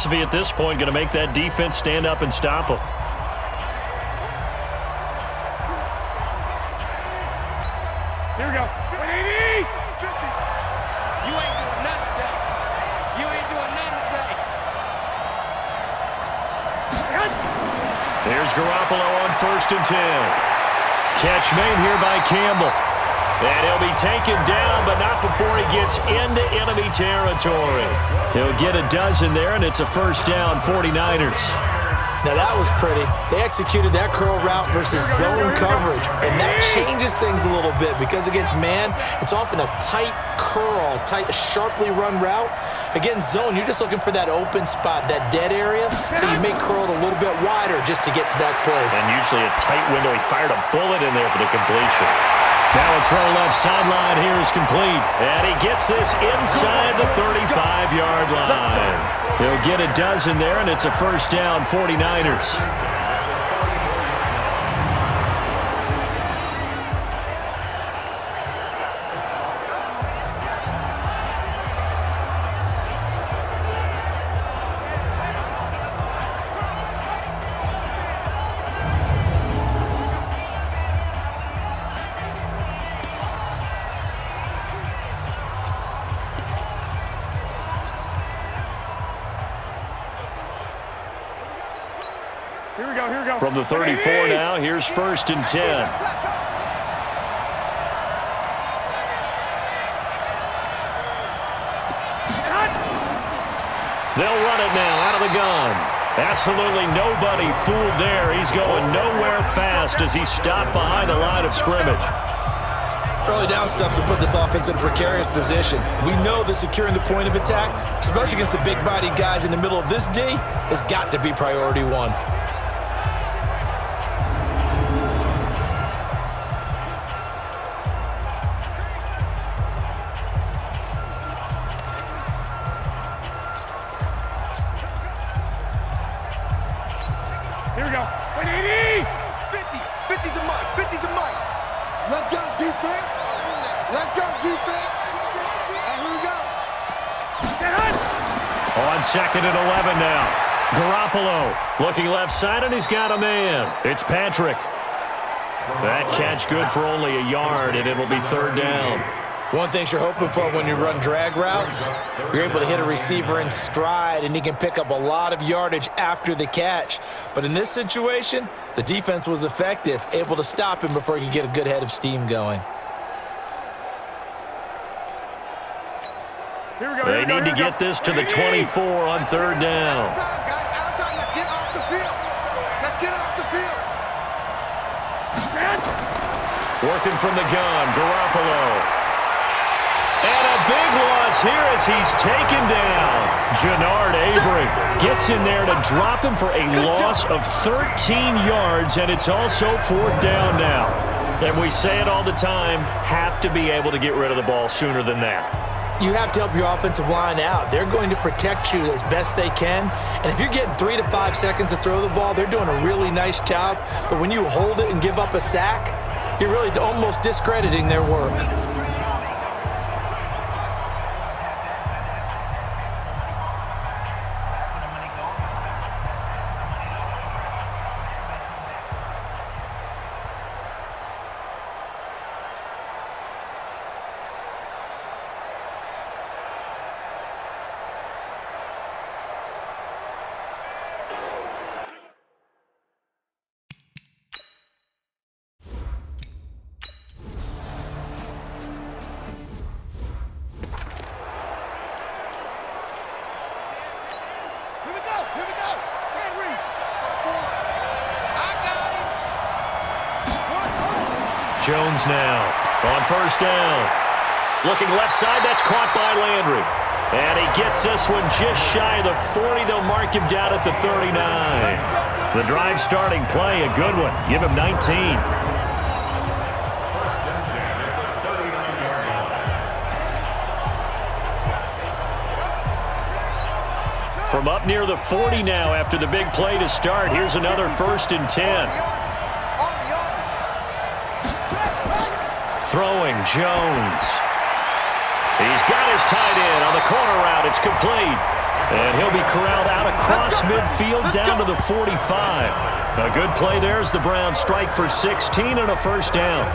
philosophy at this point going to make that defense stand up and stop them. Here we go. 180! You ain't doing nothing today. You ain't doing nothing today. There's Garoppolo on 1st and 10. Catch made here by Campbell. And he'll be taken down, but not before he gets into enemy territory. He'll get a dozen there, and it's a first down, 49ers. Now that was pretty. They executed that curl route versus zone coverage, and that changes things a little bit because against man, it's often a tight curl, tight, sharply run route. Against zone, you're just looking for that open spot, that dead area, so you may curl it a little bit wider just to get to that place. And usually a tight window. He fired a bullet in there for the completion. Now a throw left sideline here is complete, and he gets this inside the 35-yard line. He'll get a dozen there, and it's a first down, 49ers. Here we go, here we go. From the 34 now, here's 1st and 10. They'll run it now out of the gun. Absolutely nobody fooled there. He's going nowhere fast as he's stopped behind the line of scrimmage. Early down stuff to put this offense in a precarious position. We know that securing the point of attack, especially against the big-bodied guys in the middle of this D, has got to be priority one. Here we go. 180! 50 to Mike, 50 to Mike. Let's go, defense. Let's go, defense. And here we go. On 2nd and 11 now. Garoppolo looking left side, and he's got a man. It's Patrick. That catch good for only a yard, and it'll be 3rd down. One thing you're hoping for when you run drag routes, you're able to hit a receiver in stride, and he can pick up a lot of yardage after the catch. But in this situation, the defense was effective, able to stop him before he could get a good head of steam going. Here we go, They need to get this to the 24 on 3rd down. Outside, let's get off the field. Let's get off the field. Working from the gun, Garoppolo. And a big loss here as he's taken down. Jannard Avery gets in there to drop him for a loss of 13 yards, and it's also 4th down now. And we say it all the time, have to be able to get rid of the ball sooner than that. You have to help your offensive line out. They're going to protect you as best they can. And if you're getting 3 to 5 seconds to throw the ball, they're doing a really nice job. But when you hold it and give up a sack, you're really almost discrediting their work. Jones now on 1st down. Looking left side, that's caught by Landry. And he gets this one just shy of the 40. They'll mark him down at the 39. The drive starting play, a good one. Give him 19. From up near the 40 now after the big play to start. Here's another 1st and 10. Throwing Jones. He's got his tight end on the corner route. It's complete. And he'll be corralled out across midfield down to the 45. A good play there as the Browns strike for 16 and a first down.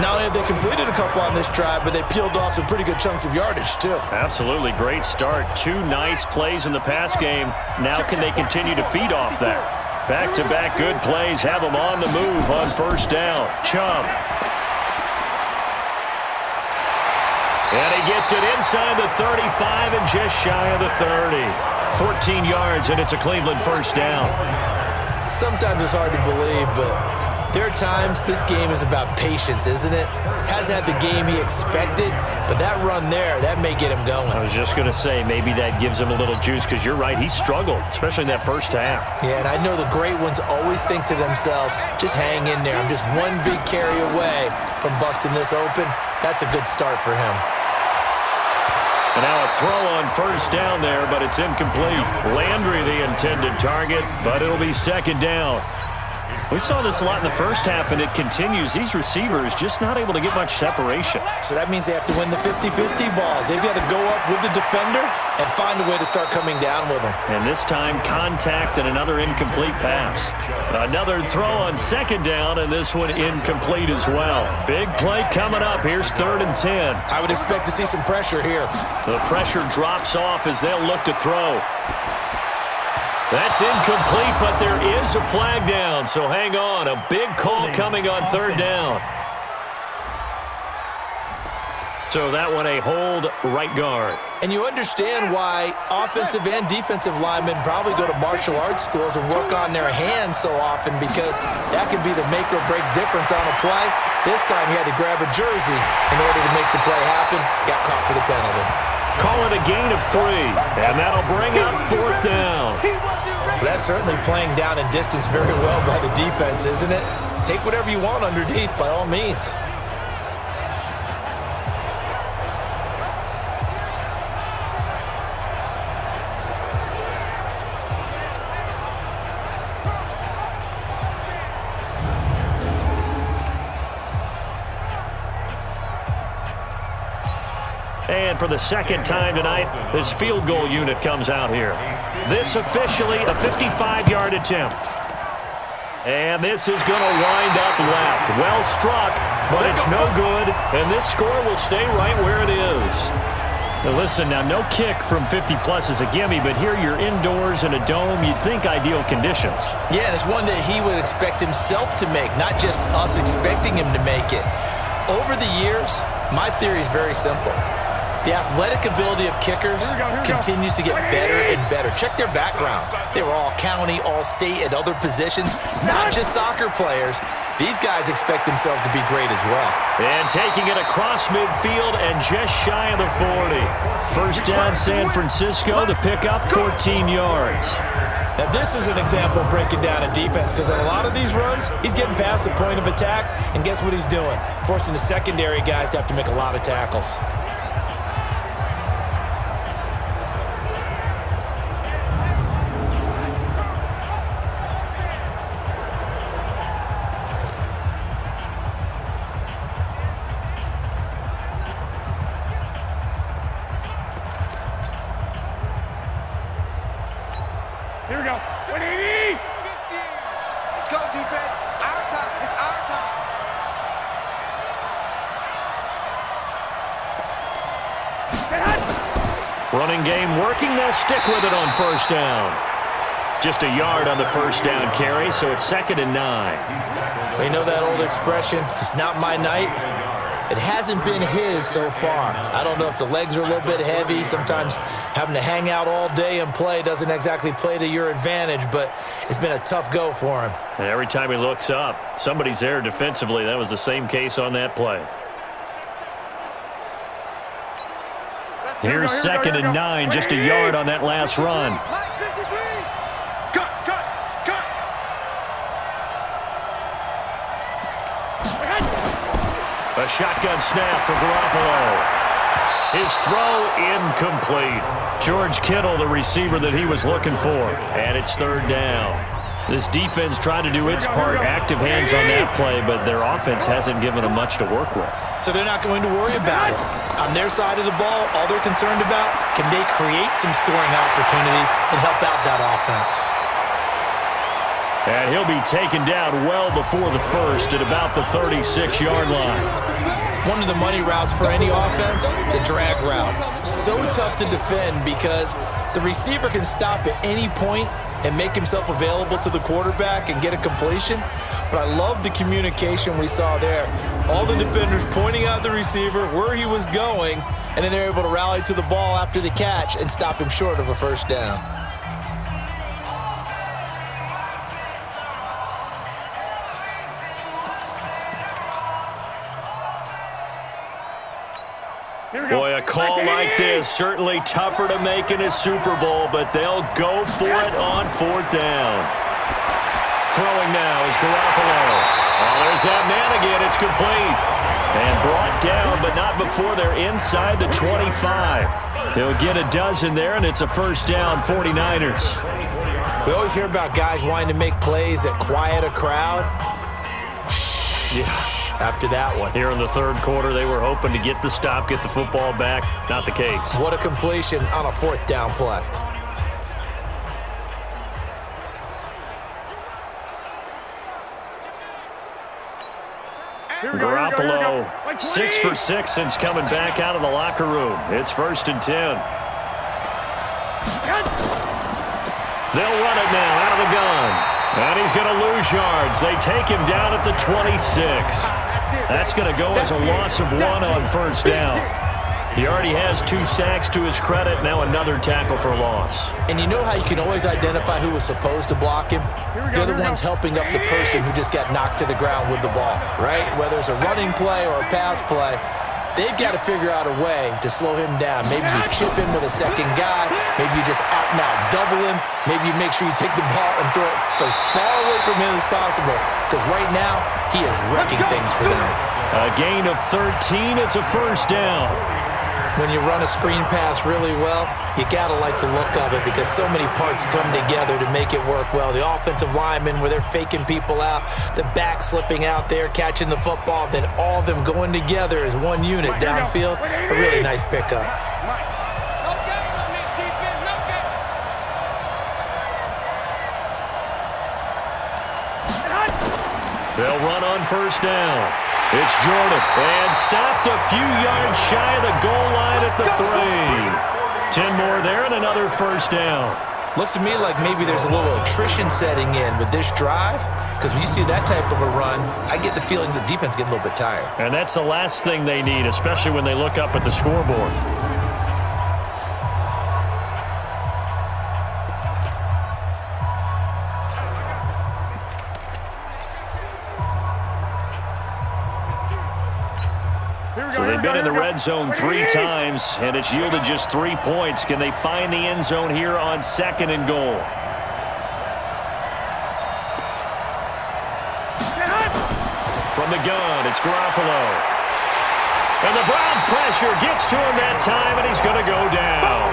Not only have they completed a couple on this drive, but they peeled off some pretty good chunks of yardage, too. Absolutely great start. 2 nice plays in the pass game. Now can they continue to feed off that? Back-to-back good plays have them on the move on first down. Chubb. And he gets it inside the 35 and just shy of the 30. 14 yards, and it's a Cleveland first down. Sometimes it's hard to believe, but there are times this game is about patience, isn't it? Hasn't had the game he expected, but that run there, that may get him going. I was just going to say, maybe that gives him a little juice, because you're right, he struggled, especially in that first half. Yeah, and I know the great ones always think to themselves, just hang in there. I'm just one big carry away from busting this open. That's a good start for him. And now a throw on first down there, but it's incomplete. Landry the intended target, but it'll be second down. We saw this a lot in the first half, and it continues. These receivers just not able to get much separation. So that means they have to win the 50-50 balls. They've got to go up with the defender and find a way to start coming down with them. And this time, contact and another incomplete pass. Another throw on second down, and this one incomplete as well. Big play coming up. Here's 3rd and 10. I would expect to see some pressure here. The pressure drops off as they'll look to throw. That's incomplete, but there is a flag down, so hang on. A big call coming on 3rd down. So that one a hold right guard. And you understand why offensive and defensive linemen probably go to martial arts schools and work on their hands so often, because that can be the make or break difference on a play. This time he had to grab a jersey in order to make the play happen. Got caught for the penalty. Call it a gain of 3, and that'll bring up 4th down. But that's certainly playing down in distance very well by the defense, isn't it? Take whatever you want underneath, by all means. And for the second time tonight, this field goal unit comes out here. This officially a 55-yard attempt. And this is going to wind up left. Well struck, but it's no good. And this score will stay right where it is. Now listen, now no kick from 50-plus is a gimme, but here you're indoors in a dome. You'd think ideal conditions. Yeah, and it's one that he would expect himself to make, not just us expecting him to make it. Over the years, my theory is very simple. The athletic ability of kickers continues to get better and better. Check their backgrounds. They were all county, all state, at other positions, not just soccer players. These guys expect themselves to be great as well. And taking it across midfield and just shy of the 40. First down, San Francisco. The pickup, 14 yards. Now, this is an example of breaking down a defense, because on a lot of these runs, he's getting past the point of attack, and guess what he's doing? Forcing the secondary guys to have to make a lot of tackles. Here we go. 180! Let's go, defense. Our time. It's our time. Running game working. They'll stick with it on first down. Just a yard on the first down carry, so it's 2nd and 9. We know that old expression, it's not my night. It hasn't been his so far. I don't know if the legs are a little bit heavy. Sometimes having to hang out all day and play doesn't exactly play to your advantage, but it's been a tough go for him. And every time he looks up, somebody's there defensively. That was the same case on that play. Here's 2nd and 9, just a yard on that last run. A shotgun snap for Garoppolo. His throw incomplete. George Kittle, the receiver that he was looking for. And it's 3rd down. This defense trying to do its part, active hands on that play, but their offense hasn't given them much to work with. So they're not going to worry about it. On their side of the ball, all they're concerned about, can they create some scoring opportunities and help out that offense? And he'll be taken down well before the first at about the 36-yard line. One of the money routes for any offense, the drag route. So tough to defend because the receiver can stop at any point and make himself available to the quarterback and get a completion. But I love the communication we saw there. All the defenders pointing out the receiver, where he was going, and then they're able to rally to the ball after the catch and stop him short of a first down. Boy, a call like this, certainly tougher to make in a Super Bowl, but they'll go for it on fourth down. Throwing now is Garoppolo. Oh, there's that man again. It's complete. And brought down, but not before they're inside the 25. They'll get a dozen there, and it's a first down, 49ers. We always hear about guys wanting to make plays that quiet a crowd. Yeah. After that one. Here in the third quarter, they were hoping to get the stop, get the football back. Not the case. What a completion on a fourth down play. Garoppolo, 6 for 6 since coming back out of the locker room. It's 1st and 10. They'll run it now out of the gun. And he's going to lose yards. They take him down at the 26. That's going to go as a loss of 1 on first down. He already has 2 sacks to his credit. Now another tackle for loss. And you know how you can always identify who was supposed to block him? They're the ones helping up the person who just got knocked to the ground with the ball, right? Whether it's a running play or a pass play, they've got to figure out a way to slow him down. Maybe you chip him with a second guy. Maybe you just out and out double him. Maybe you make sure you take the ball and throw it as far away from him as possible. Because right now, he is wrecking things for them. A gain of 13. It's a first down. When you run a screen pass really well, you got to like the look of it because so many parts come together to make it work well. The offensive linemen where they're faking people out, the back slipping out there, catching the football, then all of them going together as one unit downfield. A really nice pickup. They'll run on first down. It's Jordan, and stopped a few yards shy of the goal line at the 3. 10 more there and another first down. Looks to me like maybe there's a little attrition setting in with this drive, because when you see that type of a run, I get the feeling the defense getting a little bit tired. And that's the last thing they need, especially when they look up at the scoreboard. So they've been in the red zone 3 times, and it's yielded just 3 points. Can they find the end zone here on 2nd and goal? From the gun, it's Garoppolo. And the Browns' pressure gets to him that time, and he's going to go down.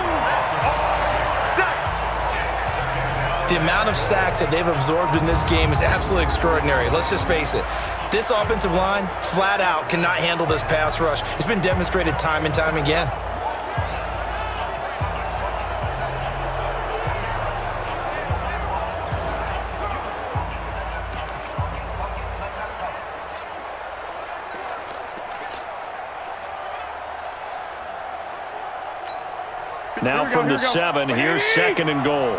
The amount of sacks that they've absorbed in this game is absolutely extraordinary. Let's just face it. This offensive line, flat out, cannot handle this pass rush. It's been demonstrated time and time again. Now from the 7, here's 2nd and goal.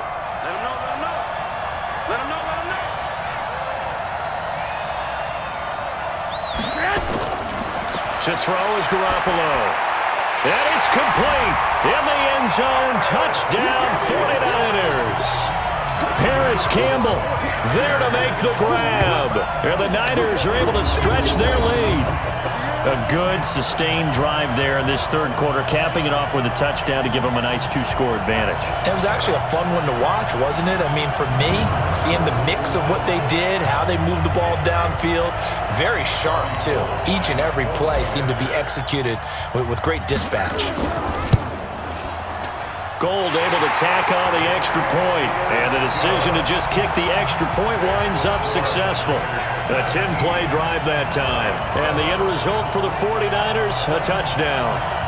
To throw is Garoppolo. And it's complete. In the end zone, touchdown 49ers. Paris Campbell there to make the grab. And the Niners are able to stretch their lead. A good, sustained drive there in this third quarter, capping it off with a touchdown to give them a nice 2-score advantage. It was actually a fun one to watch, wasn't it? I mean, for me, seeing the mix of what they did, how they moved the ball downfield, very sharp, too. Each and every play seemed to be executed with great dispatch. Gold able to tack on the extra point, and the decision to just kick the extra point winds up successful. A 10-play drive that time, and the end result for the 49ers, a touchdown.